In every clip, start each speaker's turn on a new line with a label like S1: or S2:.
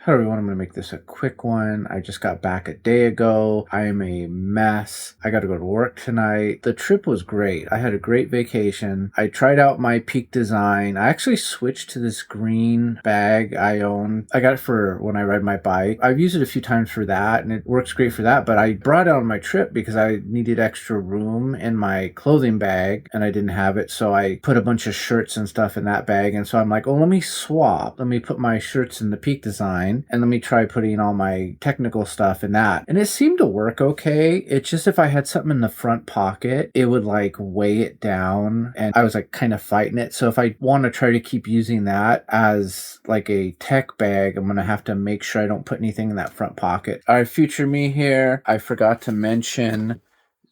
S1: Hello everyone, I'm going to make this a quick one. I just got back a day ago. I am a mess. I got to go to work tonight. The trip was great. I had a great vacation. I tried out my Peak design. I actually switched to this green bag I own. I got it for when I ride my bike. I've used it a few times for that and it works great for that, but I brought it on my trip because I needed extra room in my clothing bag and I didn't have it, so I put a bunch of shirts and stuff in that bag. And so I'm like, oh, let me swap. Let me put my shirts in the Peak design and let me try putting all my technical stuff in that. And it seemed to work okay. It's just if I had something in the front pocket, it would like weigh it down and I was like kind of fighting it. So if I want to try to keep using that as like a tech bag, I'm going to have to make sure I don't put anything in that front pocket. All right, future me here. I forgot to mention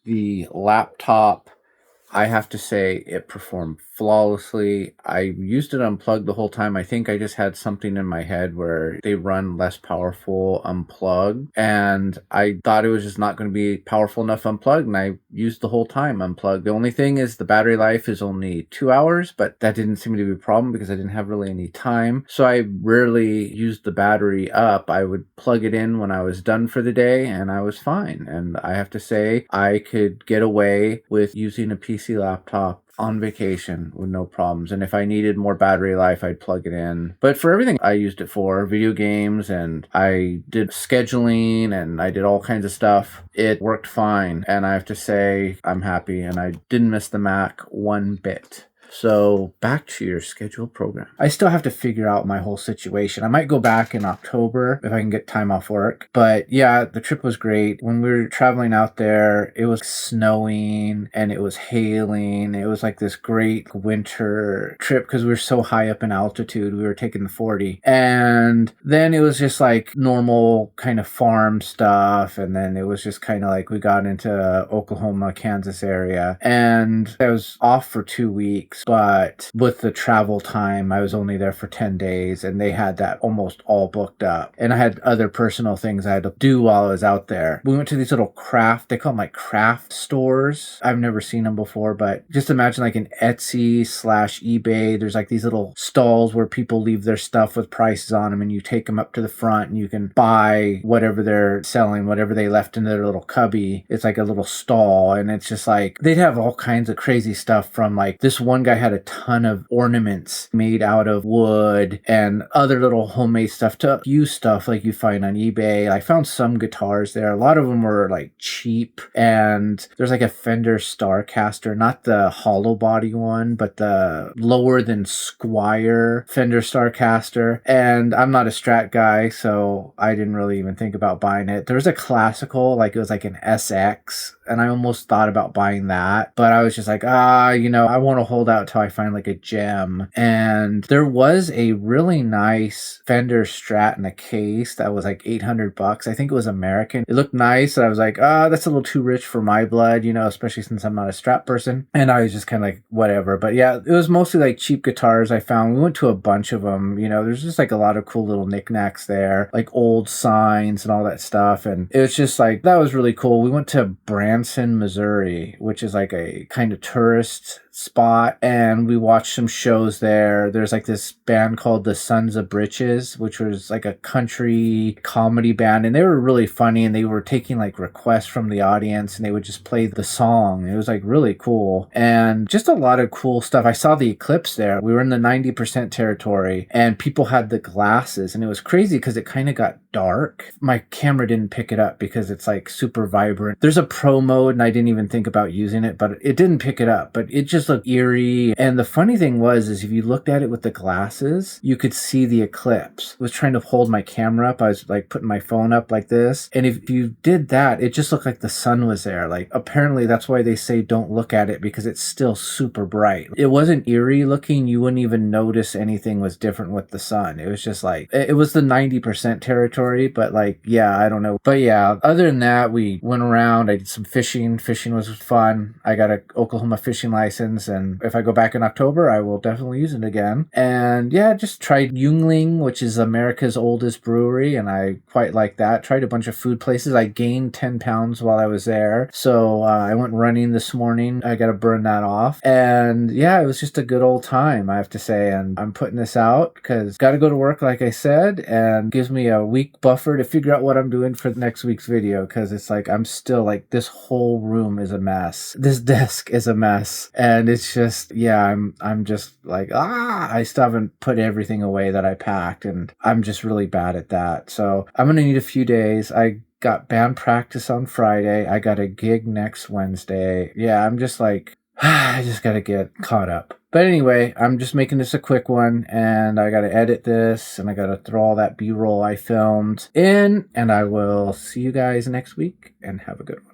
S1: the laptop. I have to say it performed flawlessly. I used it unplugged the whole time. I think I just had something in my head where they run less powerful unplugged, and I thought it was just not going to be powerful enough unplugged, and I used the whole time unplugged. The only thing is the battery life is only 2 hours, but that didn't seem to be a problem because I didn't have really any time. So I rarely used the battery up. I would plug it in when I was done for the day and I was fine. And I have to say I could get away with using a PC laptop on vacation with no problems. And if I needed more battery life, I'd plug it in. But for everything I used it for, video games, and I did scheduling and I did all kinds of stuff, it worked fine. And I have to say I'm happy and I didn't miss the Mac one bit. So back to your scheduled program. I still have to figure out my whole situation. I might go back in October if I can get time off work. But yeah, the trip was great. When we were traveling out there, it was snowing and it was hailing. It was like this great winter trip because we were so high up in altitude. We were taking the 40. And then it was just like normal kind of farm stuff. And then it was just kind of like we got into Oklahoma, Kansas area. And I was off for 2 weeks. But with the travel time, I was only there for 10 days and they had that almost all booked up. And I had other personal things I had to do while I was out there. We went to these little craft, they call them like craft stores. I've never seen them before, but just imagine like an Etsy/eBay. There's like these little stalls where people leave their stuff with prices on them and you take them up to the front and you can buy whatever they're selling, whatever they left in their little cubby. It's like a little stall and it's just like, they'd have all kinds of crazy stuff from like this one guy had a ton of ornaments made out of wood and other little homemade stuff to use stuff like you find on eBay. I found some guitars there. A lot of them were like cheap, and there's like a Fender Starcaster, not the hollow body one, but the lower than Squire Fender Starcaster. And I'm not a Strat guy, so I didn't really even think about buying it. There was a classical, like it was like an SX, and I almost thought about buying that, but I was just like, I want to hold out till I find like a gem. And there was a really nice Fender Strat in a case that was like $800. I think it was American. It looked nice, and I was like, that's a little too rich for my blood, especially since I'm not a Strat person. And I was just kind of like, whatever. But yeah, it was mostly like cheap guitars I found. We went to a bunch of them. There's just like a lot of cool little knickknacks there, like old signs and all that stuff. And it was just like, that was really cool. We went to Branson, Missouri, which is like a kind of tourist spot, and we watched some shows there. There's like this band called the Sons of Britches, which was like a country comedy band, and they were really funny, and they were taking like requests from the audience and they would just play the song. It was like really cool and just a lot of cool stuff. I saw the eclipse there. We were in the 90% territory and people had the glasses, and it was crazy because it kind of got dark. My camera didn't pick it up because it's like super vibrant. There's a pro mode and I didn't even think about using it, but it didn't pick it up, but it just looked eerie. And the funny thing was if you looked at it with the glasses, you could see the eclipse. I was trying to hold my camera up. I was like putting my phone up like this, and if you did that, it just looked like the sun was there. Like apparently that's why they say don't look at it, because it's still super bright. It wasn't eerie looking. You wouldn't even notice anything was different with the sun. It was just like, it was the 90% territory. story, but like, yeah, I don't know. But yeah, other than that, we went around. I did some fishing. Fishing was fun. I got a Oklahoma fishing license, and if I go back in October, I will definitely use it again. And yeah, just tried Yuengling, which is America's oldest brewery, and I quite like that. Tried a bunch of food places. I gained 10 pounds while I was there, so I went running this morning. I got to burn that off, and yeah, it was just a good old time, I have to say. And I'm putting this out because got to go to work, like I said, and gives me a week buffer to figure out what I'm doing for next week's video, because it's like I'm still like, this whole room is a mess. This desk is a mess, and it's just, yeah, I'm just like, I still haven't put everything away that I packed, and I'm just really bad at that. So I'm gonna need a few days. I got band practice on Friday. I got a gig next Wednesday. Yeah, I'm just like, I just gotta get caught up. But anyway, I'm just making this a quick one, and I gotta edit this, and I gotta throw all that B-roll I filmed in, and I will see you guys next week, and have a good one.